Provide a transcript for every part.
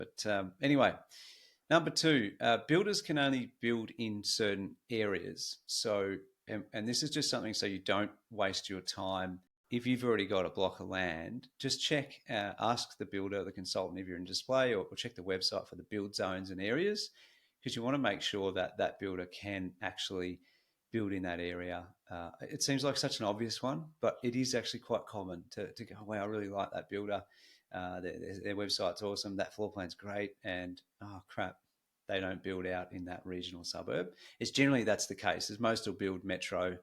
But anyway, number two, builders can only build in certain areas. So, and this is just something so you don't waste your time. If you've already got a block of land, just check, ask the builder, the consultant if you're in display, or check the website for the build zones and areas, because you want to make sure that that builder can actually build in that area. It seems like such an obvious one, but it is actually quite common to go, wow, I really like that builder. Their website's awesome. That floor plan's great. And oh, crap, they don't build out in that regional suburb. It's generally that's the case, as most will build metro,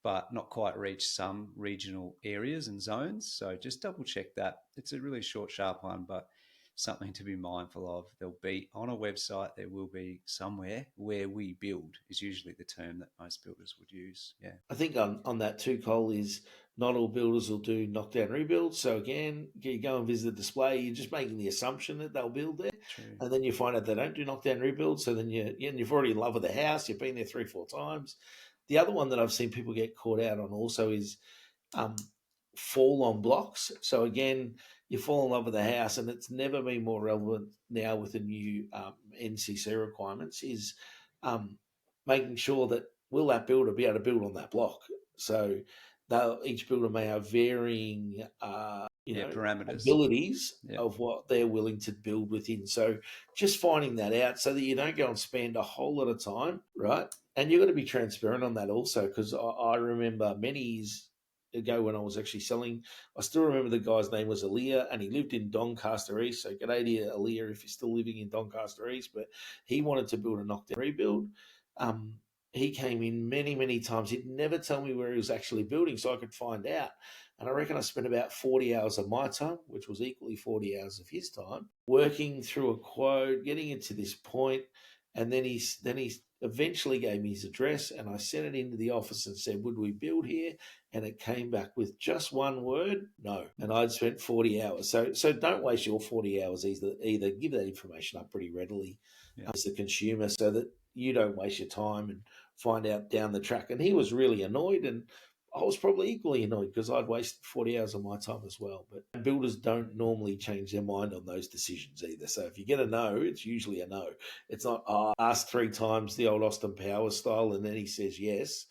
but not quite reach some regional areas and zones. So just double check that. It's a really short, sharp one, but something to be mindful of. There'll be on a website, there will be somewhere where we build is usually the term that most builders would use. Yeah. I think on that too, Cole, is not all builders will do knockdown rebuilds. So again, you go and visit the display, you're just making the assumption that they'll build there. True. And then you find out they don't do knockdown rebuilds. So then you're already in love with the house. You've been there 3-4 times. The other one that I've seen people get caught out on also is fall on blocks. So again, you fall in love with the house, and it's never been more relevant now with the new NCC requirements, is making sure that will that builder be able to build on that block. So each builder may have varying parameters, abilities of what they're willing to build within. So just finding that out so that you don't go and spend a whole lot of time, right? And you've got to be transparent on that also, because I remember many years ago when I was actually selling, I still remember the guy's name was Aaliyah, and he lived in Doncaster East. So g'day to you, Aaliyah, if you're still living in Doncaster East. But he wanted to build a knockdown rebuild. He came in many, many times. He'd never tell me where he was actually building so I could find out. And I reckon I spent about 40 hours of my time, which was equally 40 hours of his time, working through a quote, getting it to this point. And then he eventually gave me his address, and I sent it into the office and said, would we build here? And it came back with just one word, no. And I'd spent 40 hours. So don't waste your 40 hours either give that information up pretty readily as the consumer so that you don't waste your time and find out down the track. And he was really annoyed, and I was probably equally annoyed because I'd wasted 40 hours of my time as well. But builders don't normally change their mind on those decisions either. So if you get a no, it's usually a no. It's not, ask 3 times the old Austin Powers style and then he says yes.